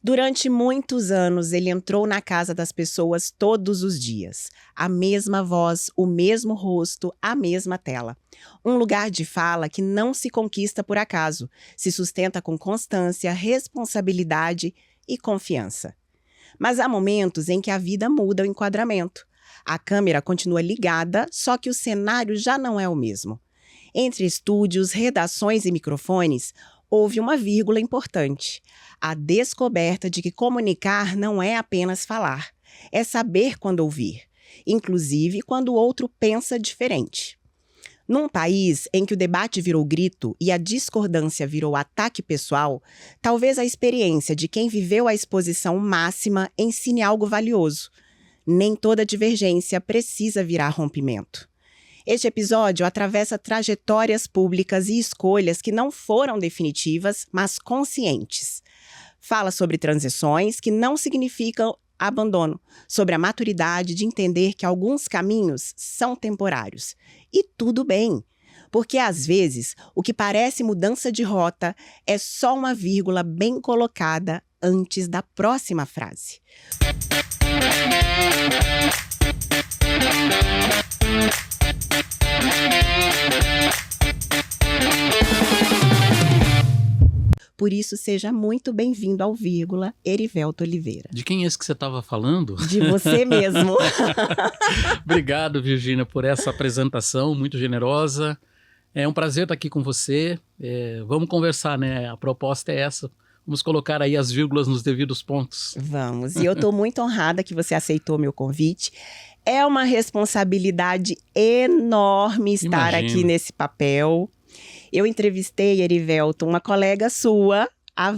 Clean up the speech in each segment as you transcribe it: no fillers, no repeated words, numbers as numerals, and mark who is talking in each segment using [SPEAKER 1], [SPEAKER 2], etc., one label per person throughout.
[SPEAKER 1] Durante muitos anos, ele entrou na casa das pessoas todos os dias. A mesma voz, o mesmo rosto, a mesma tela. Um lugar de fala que não se conquista por acaso, se sustenta com constância, responsabilidade e confiança. Mas há momentos em que a vida muda o enquadramento. A câmera continua ligada, só que o cenário já não é o mesmo. Entre estúdios, redações e microfones, houve uma vírgula importante. A descoberta de que comunicar não é apenas falar, é saber quando ouvir, inclusive quando o outro pensa diferente. Num país em que o debate virou grito e a discordância virou ataque pessoal, talvez a experiência de quem viveu a exposição máxima ensine algo valioso. Nem toda divergência precisa virar rompimento. Este episódio atravessa trajetórias públicas e escolhas que não foram definitivas, mas conscientes. Fala sobre transições que não significam abandono, sobre a maturidade de entender que alguns caminhos são temporários. E tudo bem, porque às vezes o que parece mudança de rota é só uma vírgula bem colocada antes da próxima frase. Por isso, seja muito bem-vindo ao Vírgula, Erivelto Oliveira.
[SPEAKER 2] De quem é esse que você estava falando?
[SPEAKER 1] De você mesmo.
[SPEAKER 2] Obrigado, Virgínia, por essa apresentação muito generosa. É um prazer estar aqui com você. Vamos conversar, né? A proposta é essa. Vamos colocar aí as vírgulas nos devidos pontos.
[SPEAKER 1] Vamos. E eu estou muito honrada que você aceitou meu convite. É uma responsabilidade enorme estar aqui nesse papel. Eu entrevistei, Erivelto, uma colega sua, a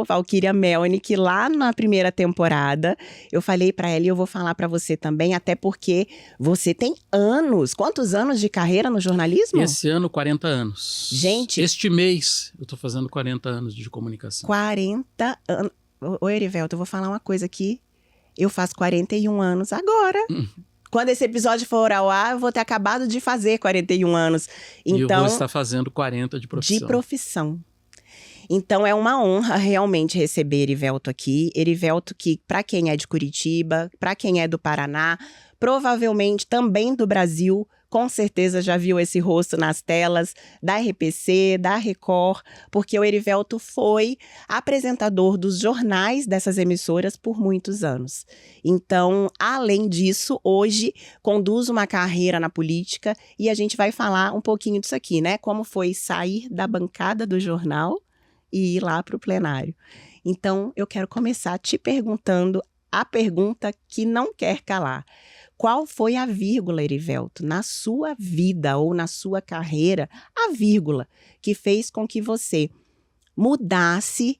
[SPEAKER 1] Valquíria Melnick, lá na primeira temporada. Eu falei para ela e eu vou falar para você também, até porque você tem anos. Quantos anos de carreira no jornalismo?
[SPEAKER 2] Esse ano, 40 anos.
[SPEAKER 1] Gente...
[SPEAKER 2] Este mês, eu tô fazendo 40 anos de comunicação.
[SPEAKER 1] 40 anos. Ô, Erivelto, eu vou falar uma coisa aqui. Eu faço 41 anos agora. Quando esse episódio for ao ar, eu vou ter acabado de fazer 41 anos. Então,
[SPEAKER 2] e eu vou estar fazendo 40 de profissão.
[SPEAKER 1] De profissão. Então, é uma honra realmente receber Erivelto aqui. Erivelto que, para quem é de Curitiba, para quem é do Paraná, provavelmente também do Brasil, com certeza já viu esse rosto nas telas da RPC, da Record, porque o Erivelto foi apresentador dos jornais dessas emissoras por muitos anos. Então, além disso, hoje conduz uma carreira na política e a gente vai falar um pouquinho disso aqui, né? Como foi sair da bancada do jornal e ir lá para o plenário. Então, eu quero começar te perguntando a pergunta que não quer calar. Qual foi a vírgula, Erivelto, na sua vida ou na sua carreira, a vírgula que fez com que você mudasse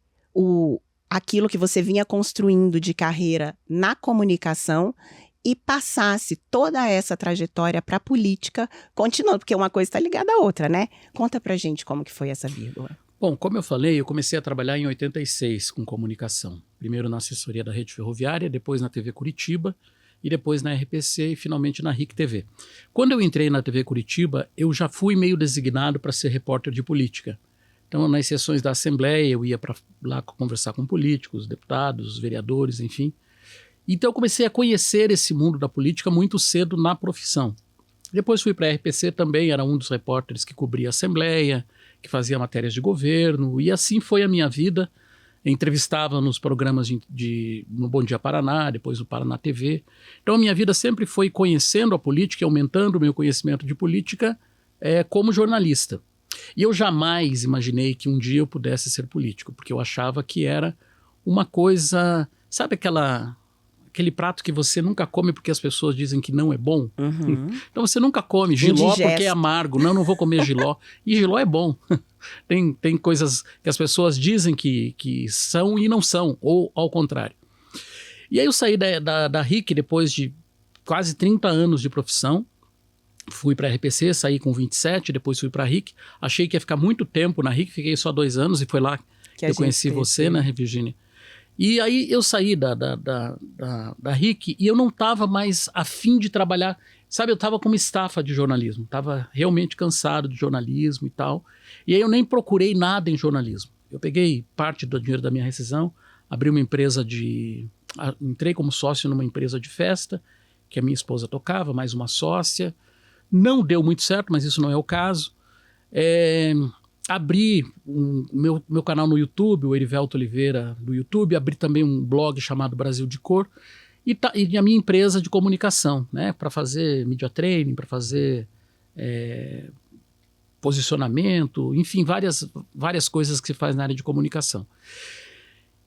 [SPEAKER 1] aquilo que você vinha construindo de carreira na comunicação e passasse toda essa trajetória para a política, continuando, porque uma coisa está ligada à outra, né? Conta pra gente como que foi essa vírgula.
[SPEAKER 2] Bom, como eu falei, eu comecei a trabalhar em 86 com comunicação. Primeiro na assessoria da Rede Ferroviária, depois na TV Curitiba, e depois na RPC e finalmente na RIC TV. Quando eu entrei na TV Curitiba, eu já fui meio designado para ser repórter de política. Então, nas sessões da Assembleia, eu ia para lá conversar com políticos, deputados, vereadores, enfim. Então, eu comecei a conhecer esse mundo da política muito cedo na profissão. Depois fui para a RPC também, era um dos repórteres que cobria a Assembleia, que fazia matérias de governo, e assim foi a minha vida. Entrevistava nos programas no Bom Dia Paraná, depois no Paraná TV. Então a minha vida sempre foi conhecendo a política, aumentando o meu conhecimento de política como jornalista. E eu jamais imaginei que um dia eu pudesse ser político, porque eu achava que era uma coisa, sabe aquele prato que você nunca come porque as pessoas dizem que não é bom?
[SPEAKER 1] Uhum.
[SPEAKER 2] Então você nunca come jiló porque é amargo. Não vou comer jiló. E jiló é bom. Tem coisas que as pessoas dizem que são e não são, ou ao contrário. E aí eu saí da RIC depois de quase 30 anos de profissão. Fui para a RPC, saí com 27, depois fui para a RIC. Achei que ia ficar muito tempo na RIC, fiquei só 2 anos e foi lá que eu conheci você, né, Virgínia? E aí eu saí da RIC e eu não estava mais afim de trabalhar. Sabe, eu estava como estafa de jornalismo. Estava realmente cansado de jornalismo e tal. E aí eu nem procurei nada em jornalismo. Eu peguei parte do dinheiro da minha rescisão, abri uma empresa entrei como sócio numa empresa de festa, que a minha esposa tocava, mais uma sócia. Não deu muito certo, mas isso não é o caso. Abri meu canal no YouTube, o Erivelto Oliveira do YouTube, abri também um blog chamado Brasil de Cor, e a minha empresa de comunicação, né, para fazer media training, para fazer posicionamento, enfim, várias coisas que se faz na área de comunicação.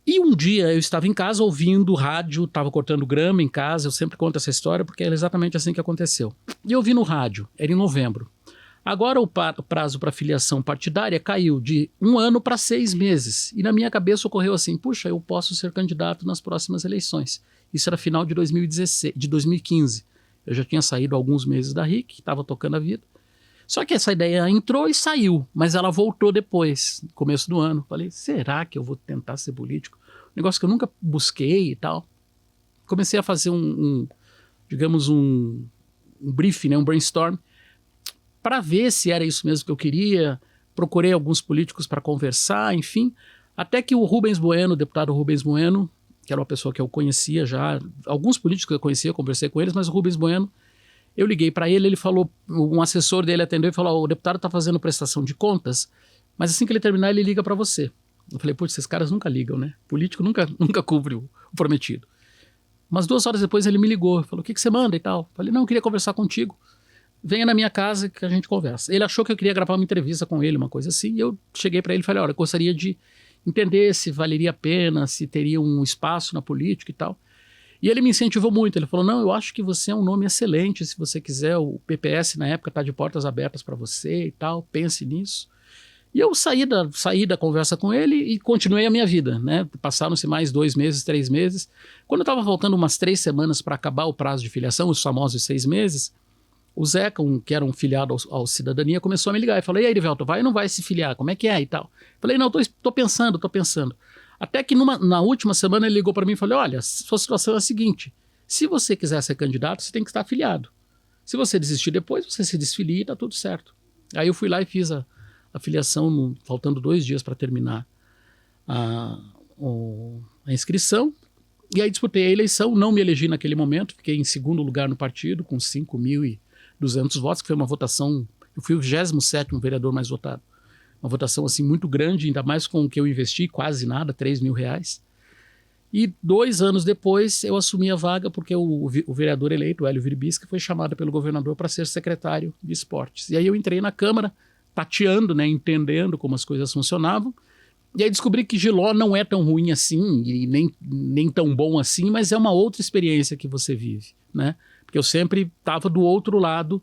[SPEAKER 2] E um dia eu estava em casa ouvindo rádio, estava cortando grama em casa, eu sempre conto essa história porque é exatamente assim que aconteceu. E eu ouvi no rádio, era em novembro. Agora o prazo para filiação partidária caiu de 1 ano para 6 meses. E na minha cabeça ocorreu assim, puxa, eu posso ser candidato nas próximas eleições. Isso era final de 2015. Eu já tinha saído alguns meses da RIC, estava tocando a vida. Só que essa ideia entrou e saiu, mas ela voltou depois, no começo do ano. Falei, será que eu vou tentar ser político? Um negócio que eu nunca busquei e tal. Comecei a fazer um briefing, né, um brainstorm, para ver se era isso mesmo que eu queria. Procurei alguns políticos para conversar, enfim. Até que o Rubens Bueno, o deputado Rubens Bueno, que era uma pessoa que eu conhecia já, alguns políticos eu conhecia, conversei com eles, mas o Rubens Bueno, eu liguei para ele, ele falou, um assessor dele atendeu e falou, o deputado está fazendo prestação de contas, mas assim que ele terminar, ele liga para você. Eu falei, putz, esses caras nunca ligam, né? Político nunca cumpre o prometido. Umas 2 horas depois ele me ligou, falou, o que você manda e tal? Eu falei, não, eu queria conversar contigo. Venha na minha casa que a gente conversa. Ele achou que eu queria gravar uma entrevista com ele, uma coisa assim, e eu cheguei para ele e falei, olha, eu gostaria de entender se valeria a pena, se teria um espaço na política e tal. E ele me incentivou muito, ele falou, não, eu acho que você é um nome excelente, se você quiser, o PPS na época está de portas abertas para você e tal, pense nisso. E eu saí da conversa com ele e continuei a minha vida, né? Passaram-se mais 2 meses, 3 meses. Quando eu estava faltando umas 3 semanas para acabar o prazo de filiação, os famosos 6 meses, o Zeca, que era um filiado ao Cidadania, começou a me ligar e falou, e aí, Erivelto, vai ou não vai se filiar? Como é que é e tal? Falei, não, tô pensando. Até que na última semana ele ligou para mim e falou, olha, sua situação é a seguinte, se você quiser ser candidato, você tem que estar afiliado. Se você desistir depois, você se desfilia e tá tudo certo. Aí eu fui lá e fiz a filiação, faltando 2 dias para terminar a inscrição, e aí disputei a eleição, não me elegi naquele momento, fiquei em 2º lugar no partido, com 5.200 votos, que foi uma votação, eu fui o 27º vereador mais votado. Uma votação assim muito grande, ainda mais com o que eu investi, quase nada, R$3.000. E 2 anos depois eu assumi a vaga porque o vereador eleito, o Hélio Virbisky, foi chamado pelo governador para ser secretário de esportes. E aí eu entrei na Câmara, tateando, né, entendendo como as coisas funcionavam. E aí descobri que Giló não é tão ruim assim, e nem tão bom assim, mas é uma outra experiência que você vive, né? Porque eu sempre estava do outro lado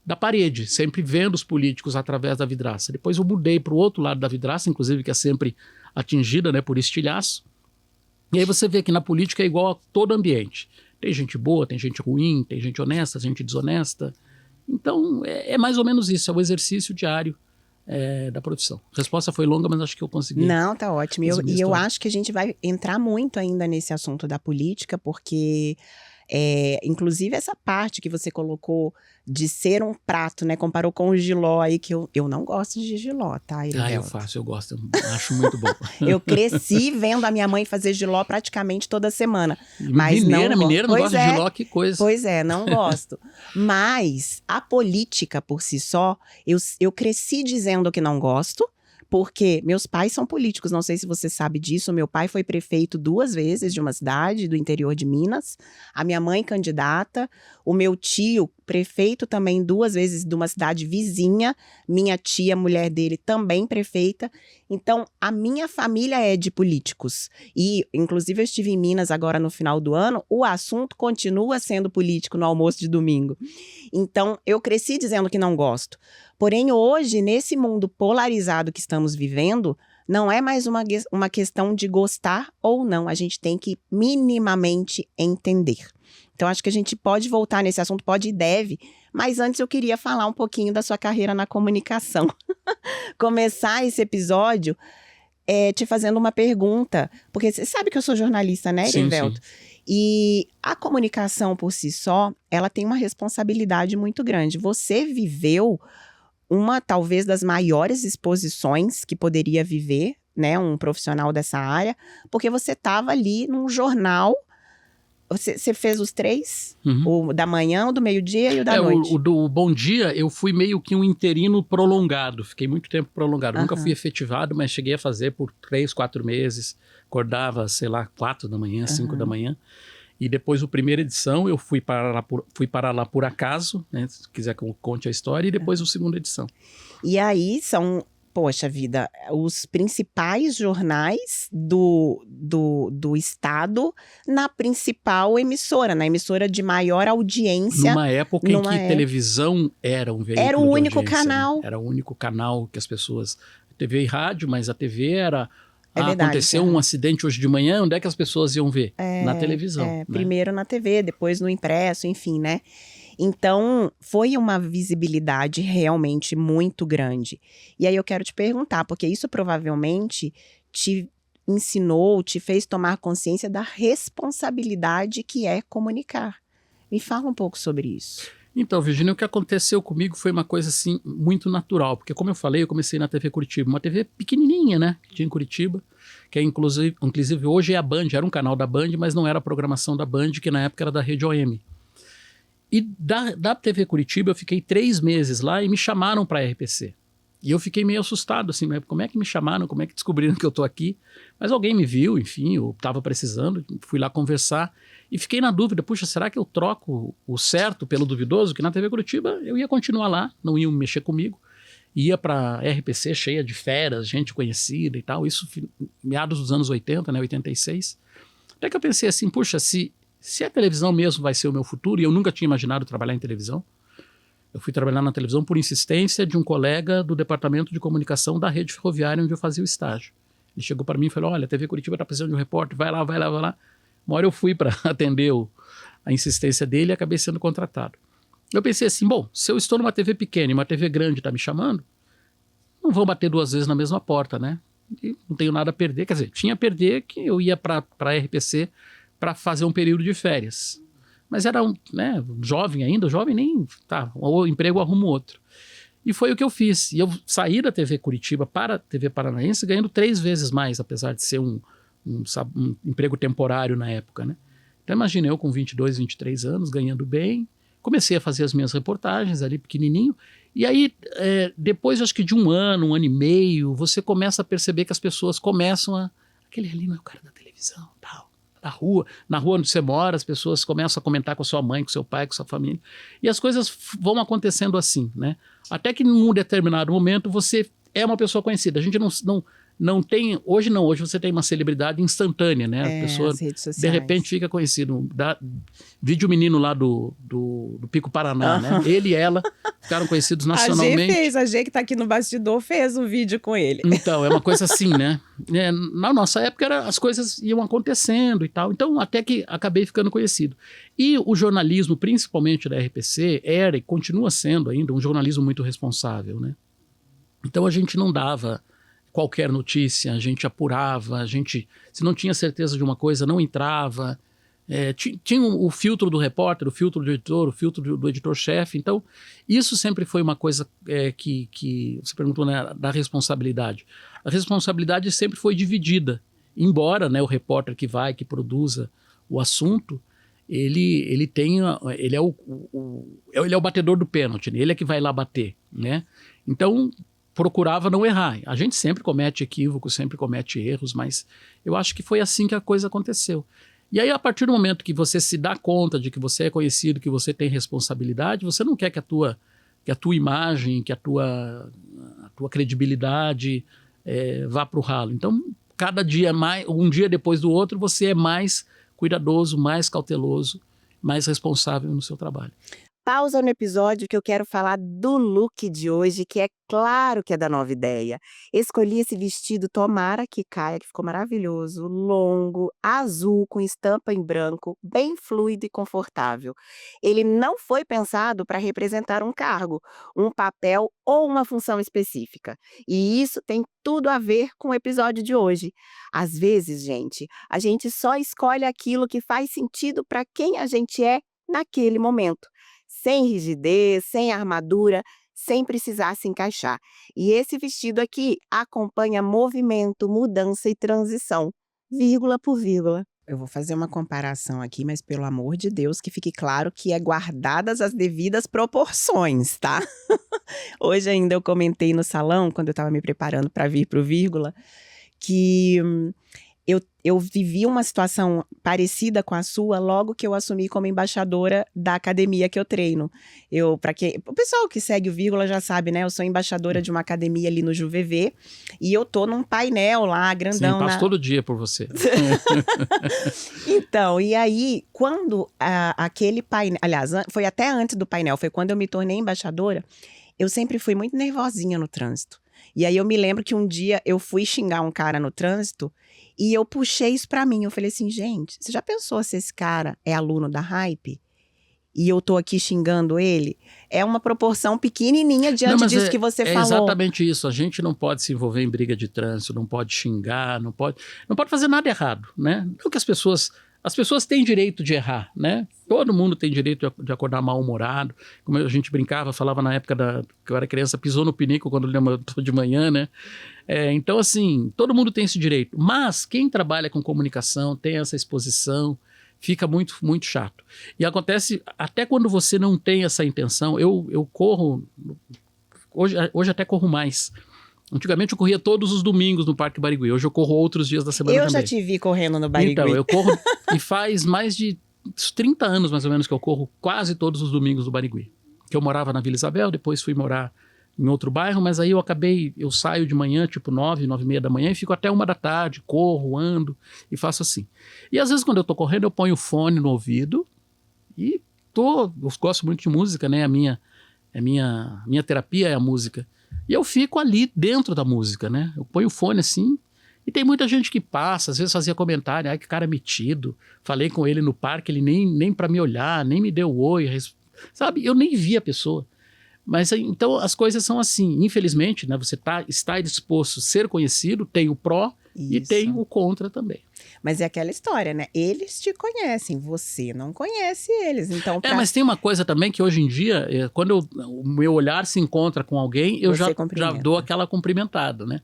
[SPEAKER 2] da parede, sempre vendo os políticos através da vidraça. Depois eu mudei para o outro lado da vidraça, inclusive que é sempre atingida, né, por estilhaço. E aí você vê que na política é igual a todo ambiente. Tem gente boa, tem gente ruim, tem gente honesta, gente desonesta. Então é mais ou menos isso, é o exercício diário da profissão. A resposta foi longa, mas acho que eu consegui.
[SPEAKER 1] Não, tá ótimo. E eu acho que a gente vai entrar muito ainda nesse assunto da política, porque... inclusive essa parte que você colocou de ser um prato, né? Comparou com o jiló aí, que eu não gosto de jiló, tá, Erivelto?
[SPEAKER 2] Eu faço, eu gosto, eu acho muito bom.
[SPEAKER 1] Eu cresci vendo a minha mãe fazer jiló praticamente toda semana. Mas
[SPEAKER 2] mineira não
[SPEAKER 1] pois
[SPEAKER 2] gosta de jiló, que coisa.
[SPEAKER 1] Pois é, não gosto. Mas a política por si só, eu cresci dizendo que não gosto, porque meus pais são políticos, não sei se você sabe disso, meu pai foi prefeito 2 vezes de uma cidade do interior de Minas, a minha mãe candidata, o meu tio prefeito também 2 vezes de uma cidade vizinha, minha tia, mulher dele, também prefeita. Então, a minha família é de políticos. E, inclusive, eu estive em Minas agora no final do ano, o assunto continua sendo político no almoço de domingo. Então, eu cresci dizendo que não gosto. Porém, hoje, nesse mundo polarizado que estamos vivendo, não é mais uma questão de gostar ou não. A gente tem que minimamente entender. Então, acho que a gente pode voltar nesse assunto, pode e deve, mas antes eu queria falar um pouquinho da sua carreira na comunicação. Começar esse episódio te fazendo uma pergunta, porque você sabe que eu sou jornalista, né, Erivelto? E a comunicação por si só, ela tem uma responsabilidade muito grande. Você viveu uma, talvez, das maiores exposições que poderia viver né, um profissional dessa área, porque você estava ali num jornal. Você fez os 3?
[SPEAKER 2] Uhum.
[SPEAKER 1] O da manhã, o do meio-dia e o da noite?
[SPEAKER 2] O do Bom Dia, eu fui meio que um interino prolongado. Fiquei muito tempo prolongado. Nunca fui efetivado, mas cheguei a fazer por 3, 4 meses. Acordava, sei lá, 4 da manhã, 5 da manhã. E depois, a primeira edição, eu fui para lá por acaso, né? Se quiser que eu conte a história. E depois, a segunda edição.
[SPEAKER 1] E aí são, poxa vida, os principais jornais do estado na principal emissora, na emissora de maior audiência.
[SPEAKER 2] Numa época em que televisão era um veículo
[SPEAKER 1] era o único
[SPEAKER 2] de audiência,
[SPEAKER 1] canal.
[SPEAKER 2] Né? Era o único canal que as pessoas... TV e rádio, mas a TV era...
[SPEAKER 1] verdade,
[SPEAKER 2] aconteceu um acidente hoje de manhã, onde é que as pessoas iam ver? Na televisão. Né?
[SPEAKER 1] Primeiro na TV, depois no impresso, enfim, né? Então, foi uma visibilidade realmente muito grande. E aí eu quero te perguntar, porque isso provavelmente te ensinou, te fez tomar consciência da responsabilidade que é comunicar. Me fala um pouco sobre isso.
[SPEAKER 2] Então, Virginia, o que aconteceu comigo foi uma coisa assim muito natural, porque como eu falei, eu comecei na TV Curitiba, uma TV pequenininha, né, que tinha em Curitiba, que é inclusive hoje é a Band, era um canal da Band, mas não era a programação da Band, que na época era da Rede OM. E da TV Curitiba eu fiquei 3 meses lá e me chamaram para a RPC. E eu fiquei meio assustado, assim, como é que me chamaram, como é que descobriram que eu tô aqui? Mas alguém me viu, enfim, eu estava precisando, fui lá conversar e fiquei na dúvida, puxa, será que eu troco o certo pelo duvidoso? Que na TV Curitiba eu ia continuar lá, não iam mexer comigo, ia para a RPC cheia de feras, gente conhecida e tal, isso meados dos anos 80, né, 86. Até que eu pensei assim, puxa, se a televisão mesmo vai ser o meu futuro, e eu nunca tinha imaginado trabalhar em televisão, eu fui trabalhar na televisão por insistência de um colega do departamento de comunicação da rede ferroviária onde eu fazia o estágio. Ele chegou para mim e falou, olha, a TV Curitiba está precisando de um repórter, vai lá, vai lá, vai lá. Uma hora eu fui para atender a insistência dele e acabei sendo contratado. Eu pensei assim, bom, se eu estou numa TV pequena e uma TV grande está me chamando, não vou bater 2 vezes na mesma porta, né? E não tenho nada a perder, quer dizer, tinha a perder que eu ia para a RPC para fazer um período de férias. Mas era jovem ainda, jovem nem... Tá, o emprego arrumo outro. E foi o que eu fiz. E eu saí da TV Curitiba para a TV Paranaense ganhando 3 vezes mais, apesar de ser um emprego temporário na época, né? Então imagina eu com 22, 23 anos, ganhando bem, comecei a fazer as minhas reportagens ali pequenininho, e aí depois acho que de 1 ano, 1 ano e meio, você começa a perceber que as pessoas começam a... Aquele ali não é o cara da televisão, tal. Na rua onde você mora, as pessoas começam a comentar com a sua mãe, com seu pai, com sua família. E as coisas vão acontecendo assim, né? Até que num determinado momento você é uma pessoa conhecida. A gente não tem... Hoje você tem uma celebridade instantânea, né? A pessoa,
[SPEAKER 1] as redes sociais.
[SPEAKER 2] de repente, fica conhecido. Vídeo menino lá do Pico Paraná, né? Ele e ela ficaram conhecidos nacionalmente.
[SPEAKER 1] A G que tá aqui no bastidor fez um vídeo com ele.
[SPEAKER 2] Então, é uma coisa assim, né? Na nossa época, as coisas iam acontecendo e tal. Então, até que acabei ficando conhecido. E o jornalismo, principalmente da RPC, era e continua sendo ainda um jornalismo muito responsável, né? Então, a gente não dava qualquer notícia, a gente apurava, se não tinha certeza de uma coisa, não entrava. Tinha o filtro do repórter, o filtro do editor, o filtro do editor-chefe. Então, isso sempre foi uma coisa que você perguntou, né, da responsabilidade. A responsabilidade sempre foi dividida, embora, né, o repórter que produza o assunto, ele é o batedor do pênalti, né? Ele é que vai lá bater, né? Então, procurava não errar. A gente sempre comete equívocos, sempre comete erros, mas eu acho que foi assim que a coisa aconteceu. E aí, a partir do momento que você se dá conta de que você é conhecido, que você tem responsabilidade, você não quer que a tua imagem, que a tua credibilidade vá para o ralo. Então, cada dia mais, um dia depois do outro, você é mais cuidadoso, mais cauteloso, mais responsável no seu trabalho.
[SPEAKER 1] Pausa no episódio que eu quero falar do look de hoje, que é claro que é da Nova Ideia. Escolhi esse vestido, tomara que caia, que ficou maravilhoso, longo, azul, com estampa em branco, bem fluido e confortável. Ele não foi pensado para representar um cargo, um papel ou uma função específica. E isso tem tudo a ver com o episódio de hoje. Às vezes, gente, a gente só escolhe aquilo que faz sentido para quem a gente é naquele momento. Sem rigidez, sem armadura, sem precisar se encaixar. E esse vestido aqui acompanha movimento, mudança e transição, vírgula por vírgula. Eu vou fazer uma comparação aqui, mas pelo amor de Deus, que fique claro que é guardadas as devidas proporções, tá? Hoje ainda eu comentei no salão, quando eu estava me preparando para vir pro vírgula, que eu vivi uma situação parecida com a sua logo que eu assumi como embaixadora da academia que eu treino. O pessoal que segue o vírgula já sabe, né? Eu sou embaixadora de uma academia ali no JuVV e eu tô num painel lá, grandão.
[SPEAKER 2] Sim, passo todo dia por você.
[SPEAKER 1] Então, e aí, quando aquele painel... Aliás, foi até antes do painel, foi quando eu me tornei embaixadora, eu sempre fui muito nervosinha no trânsito. E aí eu me lembro que um dia eu fui xingar um cara no trânsito e eu puxei isso pra mim. Eu falei assim, gente, você já pensou se esse cara é aluno da Hype? E eu tô aqui xingando ele? É uma proporção pequenininha diante disso que você falou.
[SPEAKER 2] É exatamente isso. A gente não pode se envolver em briga de trânsito, não pode xingar, não pode fazer nada errado, né? Não que as pessoas têm direito de errar, né? Todo mundo tem direito de acordar mal-humorado. Como a gente brincava, falava na época que eu era criança, pisou no pinico quando levantou de manhã, né? Então, assim, todo mundo tem esse direito. Mas quem trabalha com comunicação, tem essa exposição, fica muito, muito chato. E acontece, até quando você não tem essa intenção, eu corro, hoje até corro mais. Antigamente eu corria todos os domingos no Parque Barigui, hoje eu corro outros dias da semana também.
[SPEAKER 1] Eu já te vi correndo no Barigui.
[SPEAKER 2] Então, eu corro e faz mais de 30 anos mais ou menos que eu corro quase todos os domingos do Barigui. Que eu morava na Vila Isabel, depois fui morar em outro bairro, mas aí eu saio de manhã, tipo 9h30 da manhã e fico até 1 da tarde, corro, ando e faço assim. E às vezes quando eu tô correndo eu ponho o fone no ouvido e eu gosto muito de música, né? A minha terapia é a música. E eu fico ali dentro da música, né? Eu ponho o fone assim e tem muita gente que passa, às vezes fazia comentário, ai que cara metido, falei com ele no parque, ele nem pra me olhar, nem me deu oi, sabe? Eu nem vi a pessoa. Mas então as coisas são assim, infelizmente, né? Você está disposto a ser conhecido, tem o pró e tem o contra também.
[SPEAKER 1] Mas é aquela história, né? Eles te conhecem, você não conhece eles. Então,
[SPEAKER 2] mas tem uma coisa também que hoje em dia, quando o meu olhar se encontra com alguém, eu já dou aquela cumprimentada, né?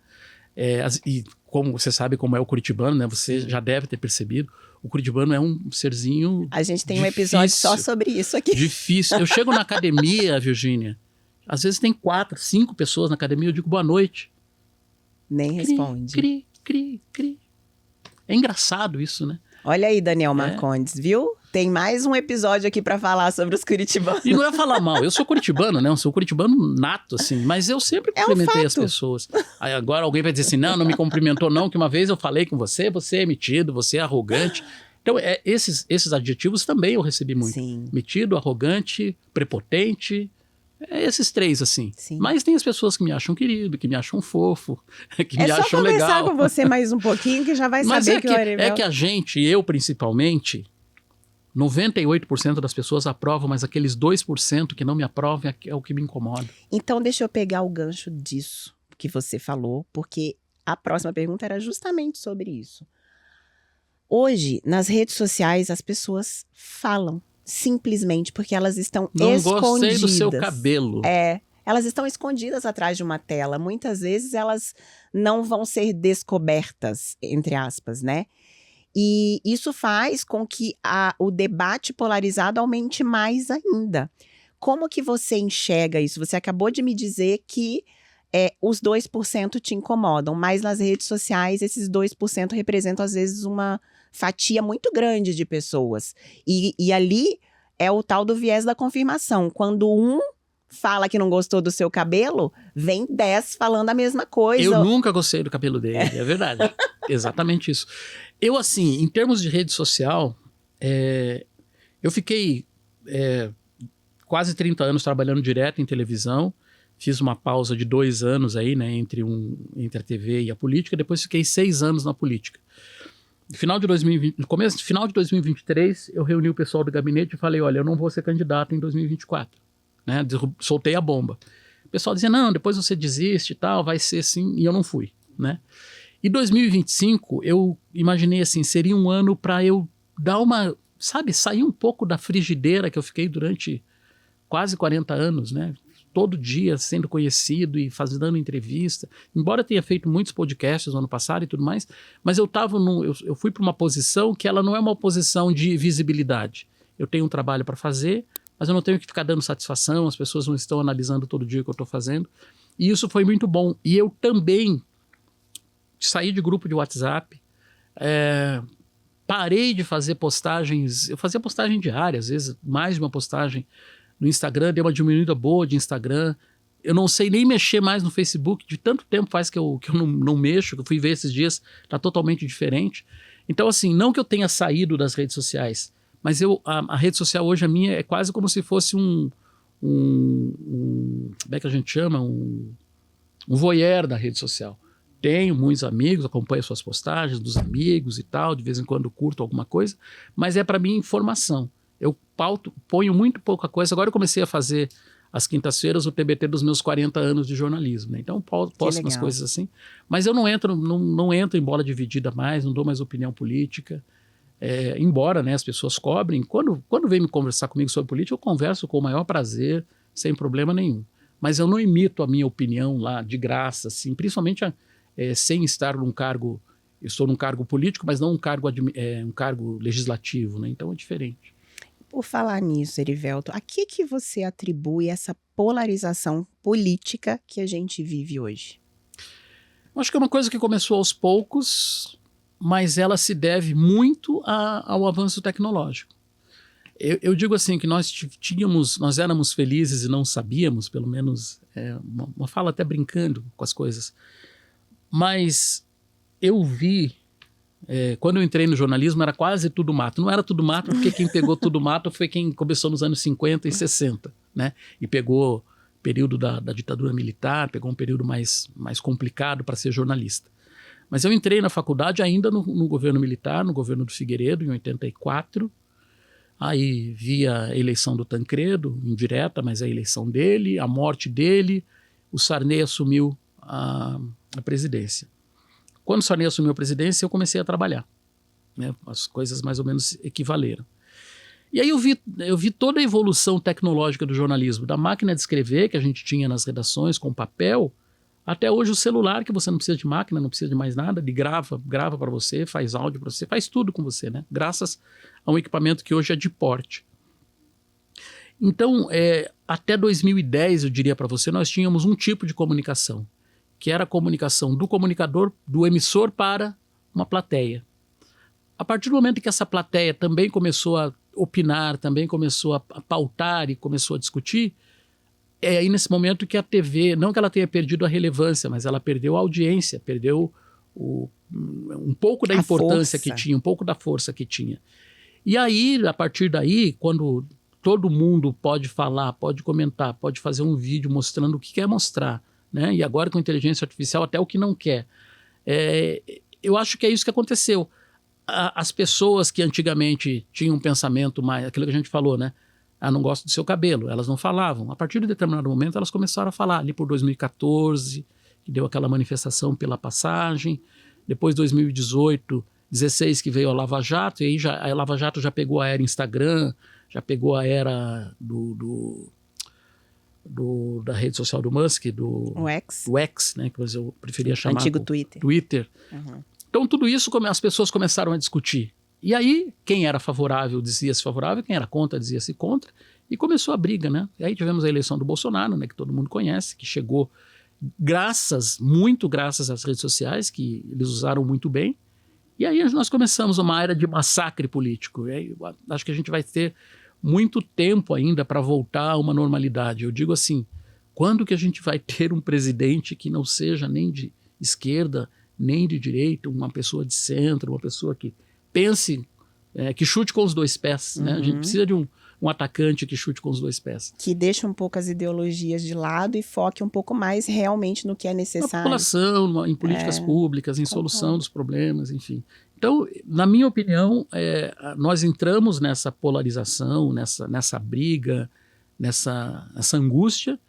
[SPEAKER 2] E como você sabe como é o curitibano, né? Você já deve ter percebido. O curitibano é um serzinho
[SPEAKER 1] A gente tem um episódio só sobre isso aqui.
[SPEAKER 2] Difícil. Eu chego na academia, Virgínia, às vezes tem 4, 5 pessoas na academia, eu digo boa noite.
[SPEAKER 1] Nem responde.
[SPEAKER 2] Cri. É engraçado isso, né?
[SPEAKER 1] Olha aí, Daniel Marcondes, viu? Tem mais um episódio aqui pra falar sobre os curitibanos.
[SPEAKER 2] E não é falar mal, eu sou curitibano, né? Eu sou curitibano nato, assim, mas eu sempre cumprimentei as pessoas. Aí agora alguém vai dizer assim, não me cumprimentou não, que uma vez eu falei com você é metido, você é arrogante. Então, esses adjetivos também eu recebi muito.
[SPEAKER 1] Sim.
[SPEAKER 2] Metido, arrogante, prepotente... esses 3, assim.
[SPEAKER 1] Sim.
[SPEAKER 2] Mas tem as pessoas que me acham querido, que me acham fofo, que me acham legal.
[SPEAKER 1] É só conversar com você mais um pouquinho que já vai saber que o Arivel...
[SPEAKER 2] É que a gente, eu principalmente, 98% das pessoas aprovam, mas aqueles 2% que não me aprovam é o que me incomoda.
[SPEAKER 1] Então deixa eu pegar o gancho disso que você falou, porque a próxima pergunta era justamente sobre isso. Hoje, nas redes sociais, as pessoas falam. Simplesmente porque elas estão escondidas.
[SPEAKER 2] Não gostei do seu cabelo.
[SPEAKER 1] Elas estão escondidas atrás de uma tela. Muitas vezes elas não vão ser descobertas, entre aspas, né? E isso faz com que o debate polarizado aumente mais ainda. Como que você enxerga isso? Você acabou de me dizer que os 2% te incomodam, mas nas redes sociais esses 2% representam às vezes uma fatia muito grande de pessoas. E ali é o tal do viés da confirmação. Quando um fala que não gostou do seu cabelo, vem 10 falando a mesma coisa.
[SPEAKER 2] Eu nunca gostei do cabelo dele, é verdade. Exatamente isso. Eu, assim, em termos de rede social, eu fiquei quase 30 anos trabalhando direto em televisão. Fiz uma pausa de 2 anos aí, né, entre a TV e a política. Depois fiquei 6 anos na política. No final de 2023, eu reuni o pessoal do gabinete e falei, olha, eu não vou ser candidato em 2024. Né? Soltei a bomba. O pessoal dizia, não, depois você desiste e tal, vai ser assim, e eu não fui. Né? E 2025, eu imaginei assim, seria um ano para eu dar sair um pouco da frigideira que eu fiquei durante quase 40 anos, né? todo dia sendo conhecido e dando entrevista. Embora eu tenha feito muitos podcasts no ano passado e tudo mais, mas eu fui para uma posição que ela não é uma posição de visibilidade. Eu tenho um trabalho para fazer, mas eu não tenho que ficar dando satisfação, as pessoas não estão analisando todo dia o que eu estou fazendo. E isso foi muito bom. E eu também saí de grupo de WhatsApp, parei de fazer postagens, eu fazia postagem diária, às vezes mais de uma postagem no Instagram, dei uma diminuída boa de Instagram. Eu não sei nem mexer mais no Facebook, de tanto tempo faz que eu não mexo, que eu fui ver esses dias, está totalmente diferente. Então, assim, não que eu tenha saído das redes sociais, mas a rede social hoje, a minha, é quase como se fosse como é que a gente chama? Um voyeur da rede social. Tenho muitos amigos, acompanho suas postagens dos amigos e tal, de vez em quando curto alguma coisa, mas é para mim informação. Eu ponho muito pouca coisa. Agora eu comecei a fazer às quintas-feiras o TBT dos meus 40 anos de jornalismo, né? Então eu posto umas coisas assim, mas eu não entro em bola dividida mais, não dou mais opinião política. Embora, né, as pessoas cobrem, quando vem me conversar comigo sobre política, eu converso com o maior prazer, sem problema nenhum. Mas eu não emito a minha opinião lá de graça, assim, principalmente sem estar num cargo. Eu estou num cargo político, mas não um cargo legislativo, né? Então é diferente.
[SPEAKER 1] Por falar nisso, Erivelto, a que você atribui essa polarização política que a gente vive hoje?
[SPEAKER 2] Eu acho que é uma coisa que começou aos poucos, mas ela se deve muito ao avanço tecnológico. Eu digo assim que nós éramos felizes e não sabíamos, pelo menos uma fala até brincando com as coisas, mas eu vi, quando eu entrei no jornalismo era quase tudo mato. Não era tudo mato porque quem pegou tudo mato foi quem começou nos anos 50 e 60, né? E pegou o período da ditadura militar, pegou um período mais complicado para ser jornalista. Mas eu entrei na faculdade ainda no governo militar, no governo do Figueiredo, em 84. Aí vi a eleição do Tancredo, indireta, mas a eleição dele, a morte dele, o Sarney assumiu a presidência. Quando o Sarney assumiu a presidência, eu comecei a trabalhar, né? As coisas mais ou menos equivaleram. E aí eu vi toda a evolução tecnológica do jornalismo, da máquina de escrever que a gente tinha nas redações com papel, até hoje o celular, que você não precisa de máquina, não precisa de mais nada, ele grava para você, faz áudio para você, faz tudo com você, né? Graças a um equipamento que hoje é de porte. Então, até 2010, eu diria para você, nós tínhamos um tipo de comunicação, que era a comunicação do comunicador, do emissor para uma plateia. A partir do momento que essa plateia também começou a opinar, também começou a pautar e começou a discutir, é aí nesse momento que a TV, não que ela tenha perdido a relevância, mas ela perdeu a audiência, perdeu um pouco da importância que tinha, um pouco da força que tinha. E aí, a partir daí, quando todo mundo pode falar, pode comentar, pode fazer um vídeo mostrando o que quer mostrar, né? E agora com inteligência artificial até o que não quer. Eu acho que é isso que aconteceu. As pessoas que antigamente tinham um pensamento mais, aquilo que a gente falou, né? Não gosto do seu cabelo, elas não falavam. A partir de determinado momento elas começaram a falar, ali por 2014, que deu aquela manifestação pela passagem, depois 2018, 16 que veio a Lava Jato, e aí a Lava Jato já pegou a era Instagram, já pegou a era da rede social do Musk, do X, né, que eu preferia chamar
[SPEAKER 1] antigo Twitter.
[SPEAKER 2] Uhum. Então tudo isso as pessoas começaram a discutir. E aí, quem era favorável dizia-se favorável, quem era contra dizia-se contra, e começou a briga, né? E aí tivemos a eleição do Bolsonaro, né, que todo mundo conhece, que chegou muito graças às redes sociais, que eles usaram muito bem, e aí nós começamos uma era de massacre político. E aí, acho que a gente vai ter muito tempo ainda para voltar a uma normalidade. Eu digo assim, quando que a gente vai ter um presidente que não seja nem de esquerda, nem de direita, uma pessoa de centro, uma pessoa que pense, que chute com os dois pés, né? A gente precisa de um atacante que chute com os dois pés.
[SPEAKER 1] Que deixe um pouco as ideologias de lado e foque um pouco mais realmente no que é necessário.
[SPEAKER 2] Na população, em políticas públicas, em solução dos problemas, enfim. Então, na minha opinião, nós entramos nessa polarização, nessa briga, nessa angústia,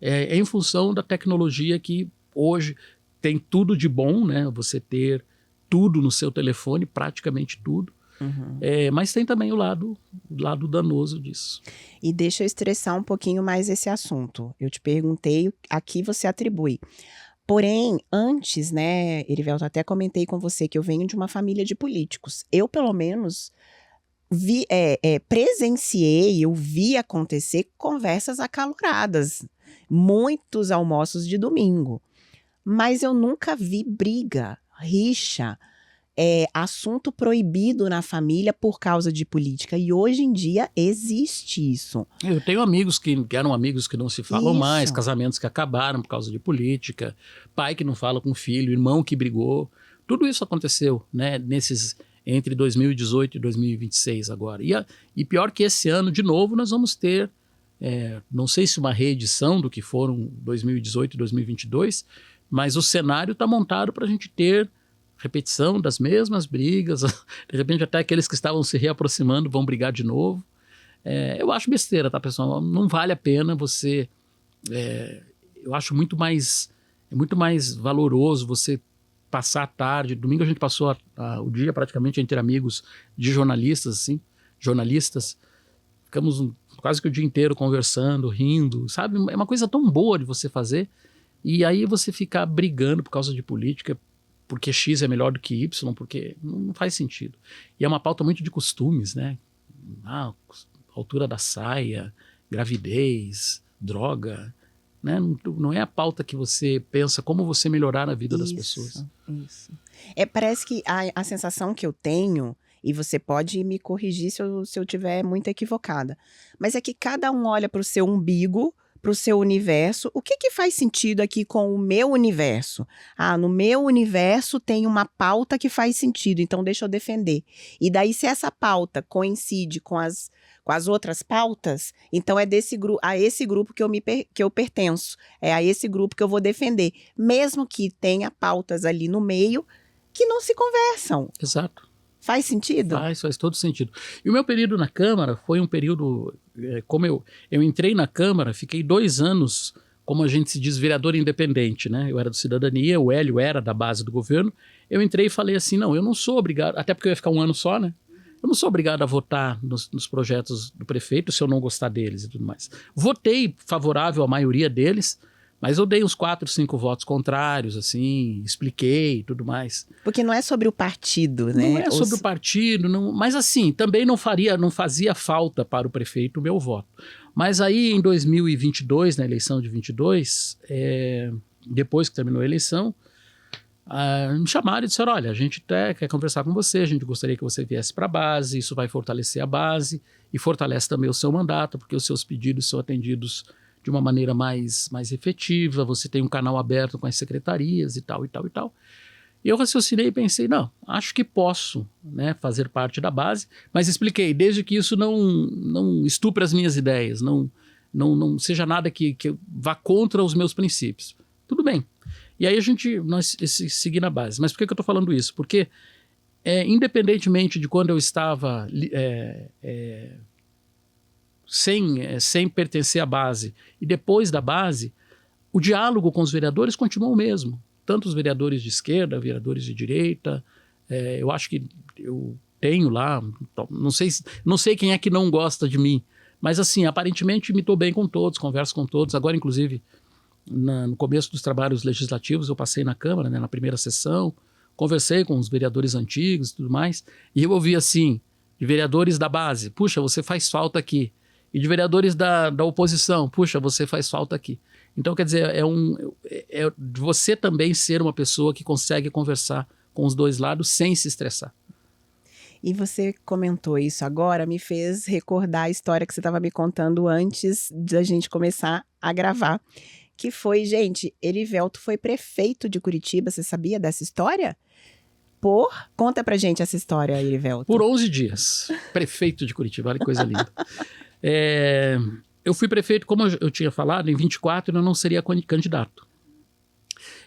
[SPEAKER 2] em função da tecnologia que hoje tem tudo de bom, né? Você ter tudo no seu telefone, praticamente tudo.
[SPEAKER 1] Uhum.
[SPEAKER 2] Mas tem também o lado danoso disso.
[SPEAKER 1] E deixa eu estressar um pouquinho mais esse assunto. Eu te perguntei a que você atribui. Porém, antes, né, Erivelto, até comentei com você que eu venho de uma família de políticos. Eu, pelo menos, presenciei, eu vi acontecer conversas acaloradas, muitos almoços de domingo. Mas eu nunca vi briga, rixa, assunto proibido na família por causa de política. E hoje em dia existe isso.
[SPEAKER 2] Eu tenho amigos que eram amigos que não se falam mais,
[SPEAKER 1] Isso.
[SPEAKER 2] casamentos que acabaram por causa de política, pai que não fala com filho, irmão que brigou. Tudo isso aconteceu, né, entre 2018 e 2026 agora. E pior que esse ano, de novo, nós vamos ter, não sei se uma reedição do que foram 2018 e 2022, mas o cenário está montado para a gente ter repetição das mesmas brigas, de repente até aqueles que estavam se reaproximando vão brigar de novo. Eu acho besteira, tá, pessoal? Não vale a pena você... eu acho muito mais valoroso você passar a tarde. Domingo a gente passou o dia praticamente entre amigos de jornalistas, assim, ficamos quase que o dia inteiro conversando, rindo, sabe? É uma coisa tão boa de você fazer, e aí você ficar brigando por causa de política, porque X é melhor do que Y, porque não faz sentido. E é uma pauta muito de costumes, né? Altura da saia, gravidez, droga, né? Não é a pauta que você pensa como você melhorar a vida das pessoas.
[SPEAKER 1] Isso. Parece que a sensação que eu tenho, e você pode me corrigir se eu estiver muito equivocada, mas é que cada um olha para o seu umbigo, para o seu universo. O que faz sentido aqui com o meu universo? No meu universo tem uma pauta que faz sentido, então deixa eu defender. E daí, se essa pauta coincide com as outras pautas, então é a esse grupo que eu pertenço, é a esse grupo que eu vou defender, mesmo que tenha pautas ali no meio que não se conversam.
[SPEAKER 2] Exato.
[SPEAKER 1] Faz sentido?
[SPEAKER 2] Faz todo sentido. E o meu período na Câmara foi um período, como eu entrei na Câmara, fiquei 2 anos, como a gente se diz, vereador independente, né? Eu era do Cidadania, o Hélio era da base do governo. Eu entrei e falei assim, não, eu não sou obrigado, até porque eu ia ficar 1 ano só, né? Eu não sou obrigado a votar nos projetos do prefeito se eu não gostar deles e tudo mais. Votei favorável à maioria deles, mas eu dei uns 4, 5 votos contrários, assim, expliquei e tudo mais.
[SPEAKER 1] Porque não é sobre o partido, né?
[SPEAKER 2] Não é sobre o partido, mas assim, também não fazia falta para o prefeito o meu voto. Mas aí em 2022, na eleição de 22, depois que terminou a eleição, me chamaram e disseram, olha, a gente até quer conversar com você, a gente gostaria que você viesse para a base, isso vai fortalecer a base e fortalece também o seu mandato, porque os seus pedidos são atendidos de uma maneira mais efetiva, você tem um canal aberto com as secretarias e tal, e tal, e tal. E eu raciocinei e pensei, não, acho que posso, né, fazer parte da base, mas expliquei, desde que isso não estupre as minhas ideias, não seja nada que vá contra os meus princípios. Tudo bem. E aí nós seguimos na base. Mas por que eu estou falando isso? Porque, independentemente de quando eu estava sem pertencer à base e depois da base, o diálogo com os vereadores continua o mesmo. Tanto os vereadores de esquerda, vereadores de direita. Eu acho que eu tenho lá, não sei quem é que não gosta de mim, mas assim, aparentemente me dou bem com todos, converso com todos. Agora, inclusive, no começo dos trabalhos legislativos, eu passei na Câmara, né, na primeira sessão, conversei com os vereadores antigos e tudo mais, e eu ouvi assim, de vereadores da base, puxa, você faz falta aqui. E de vereadores da oposição, puxa, você faz falta aqui. Então, quer dizer, é você também ser uma pessoa que consegue conversar com os dois lados sem se estressar.
[SPEAKER 1] E você comentou isso agora, me fez recordar a história que você estava me contando antes da gente começar a gravar. Que foi, gente, Erivelto foi prefeito de Curitiba, você sabia dessa história? Conta pra gente essa história, Erivelto.
[SPEAKER 2] Por 11 dias, prefeito de Curitiba, olha que coisa linda. Eu fui prefeito, como eu tinha falado, em 24 eu não seria candidato.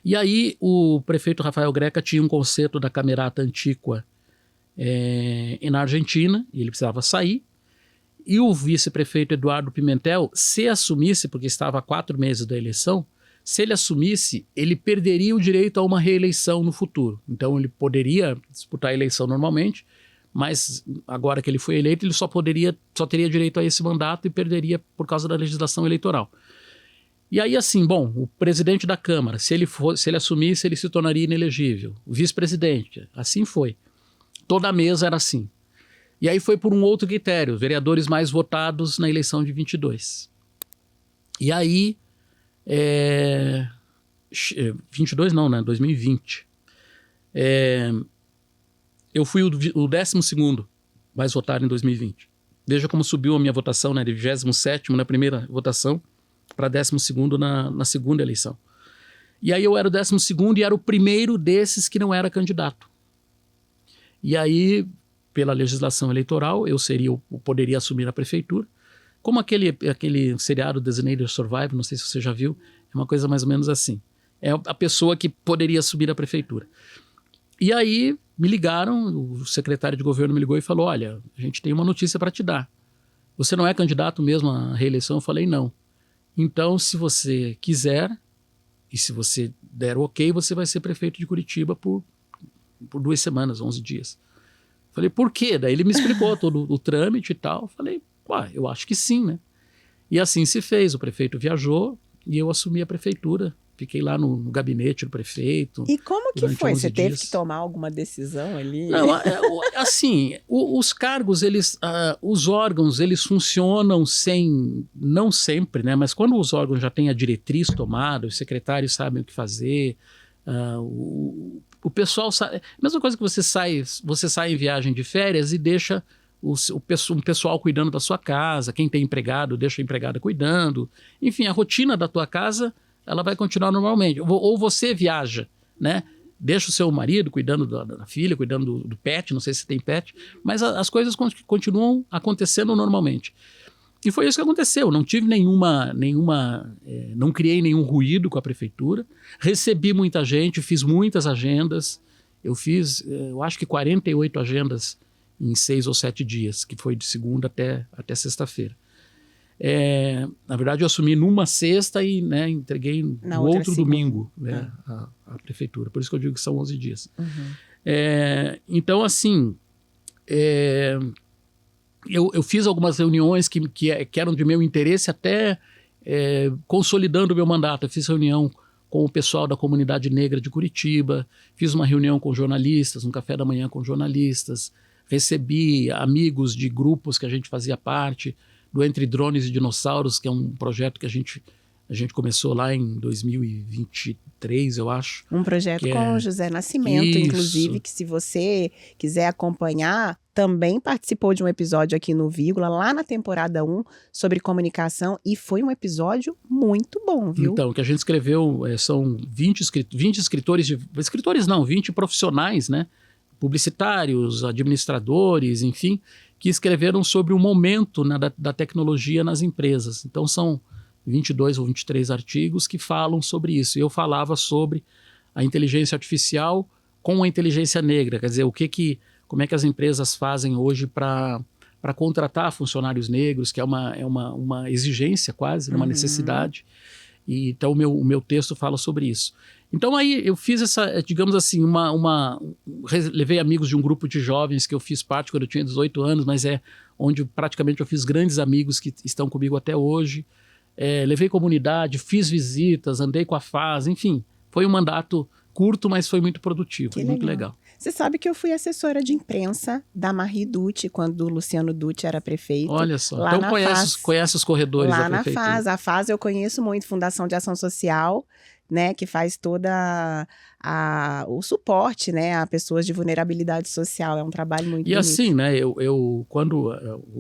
[SPEAKER 2] E aí o prefeito Rafael Greca tinha um concerto da Camerata Antíqua na Argentina, e ele precisava sair. E o vice-prefeito Eduardo Pimentel, se assumisse, porque estava há 4 meses da eleição, se ele assumisse, ele perderia o direito a uma reeleição no futuro. Então ele poderia disputar a eleição normalmente, mas agora que ele foi eleito, ele só teria direito a esse mandato e perderia por causa da legislação eleitoral. E aí, assim, bom, o presidente da Câmara, se ele assumisse, ele se tornaria inelegível. O vice-presidente, assim foi. Toda a mesa era assim. E aí foi por um outro critério, vereadores mais votados na eleição de 22. E aí, 22 não, né? 2020. Eu fui o 12º mais votado em 2020. Veja como subiu a minha votação, né? De 27º na primeira votação para 12º na segunda eleição. E aí eu era o 12º e era o primeiro desses que não era candidato. E aí, pela legislação eleitoral, eu poderia assumir a prefeitura. Como aquele seriado Designated Survivor, não sei se você já viu, é uma coisa mais ou menos assim. É a pessoa que poderia assumir a prefeitura. E aí me ligaram, o secretário de governo me ligou e falou, olha, a gente tem uma notícia para te dar. Você não é candidato mesmo à reeleição? Eu falei, não. Então, se você quiser, e se você der ok, você vai ser prefeito de Curitiba por 2 semanas, 11 dias. Falei, por quê? Daí ele me explicou todo o trâmite e tal. Falei, eu acho que sim, né? E assim se fez. O prefeito viajou e eu assumi a prefeitura. Fiquei lá no gabinete do prefeito.
[SPEAKER 1] E como que foi? Você teve
[SPEAKER 2] dias.
[SPEAKER 1] que tomar alguma decisão ali?
[SPEAKER 2] Não, assim, os cargos, os órgãos, eles funcionam não sempre, né? Mas quando os órgãos já têm a diretriz tomada, os secretários sabem o que fazer, o pessoal sabe. Mesma coisa que você sai em viagem de férias e deixa um pessoal cuidando da sua casa, quem tem empregado, deixa a empregada cuidando. Enfim, a rotina da tua casa, ela vai continuar normalmente. Ou você viaja, né? Deixa o seu marido cuidando da filha, cuidando do pet, não sei se tem pet, mas as coisas continuam acontecendo normalmente. E foi isso que aconteceu. Não tive não criei nenhum ruído com a prefeitura. Recebi muita gente, fiz muitas agendas. Eu acho que 48 agendas em 6 ou 7 dias, que foi de segunda até sexta-feira. Na verdade, eu assumi numa sexta e, né, entreguei no outro domingo, né, a prefeitura. Por isso que eu digo que são 11 dias.
[SPEAKER 1] Uhum.
[SPEAKER 2] Então, assim, eu fiz algumas reuniões que eram de meu interesse, até consolidando o meu mandato. Eu fiz reunião com o pessoal da comunidade negra de Curitiba, fiz uma reunião com jornalistas, um café da manhã com jornalistas, recebi amigos de grupos que a gente fazia parte, do Entre Drones e Dinossauros, que é um projeto que a gente começou lá em 2023, eu acho.
[SPEAKER 1] Um projeto com o José Nascimento,
[SPEAKER 2] Isso.
[SPEAKER 1] Inclusive, que se você quiser acompanhar, também participou de um episódio aqui no Vírgula, lá na temporada 1, sobre comunicação, e foi um episódio muito bom, viu?
[SPEAKER 2] Então, o que a gente escreveu são 20 escritores, 20 profissionais, né? Publicitários, administradores, enfim, que escreveram sobre o momento, né, da tecnologia nas empresas. Então são 22 ou 23 artigos que falam sobre isso. E eu falava sobre a inteligência artificial com a inteligência negra, quer dizer, como é que as empresas fazem hoje para contratar funcionários negros, que é uma exigência quase, uma necessidade. E, então o meu texto fala sobre isso. Então aí eu fiz digamos assim, levei amigos de um grupo de jovens que eu fiz parte quando eu tinha 18 anos, mas onde praticamente eu fiz grandes amigos que estão comigo até hoje. Levei comunidade, fiz visitas, andei com a FAS, enfim. Foi um mandato curto, mas foi muito produtivo, foi muito legal.
[SPEAKER 1] Você sabe que eu fui assessora de imprensa da Marie Dutti, quando o Luciano Dutti era prefeito.
[SPEAKER 2] Olha só, então conhece os corredores da prefeitura.
[SPEAKER 1] Lá na FAS, a FAS eu conheço muito, Fundação de Ação Social, né, que faz toda o suporte, né, a pessoas de vulnerabilidade social, é um trabalho muito bonito.
[SPEAKER 2] Assim, né, o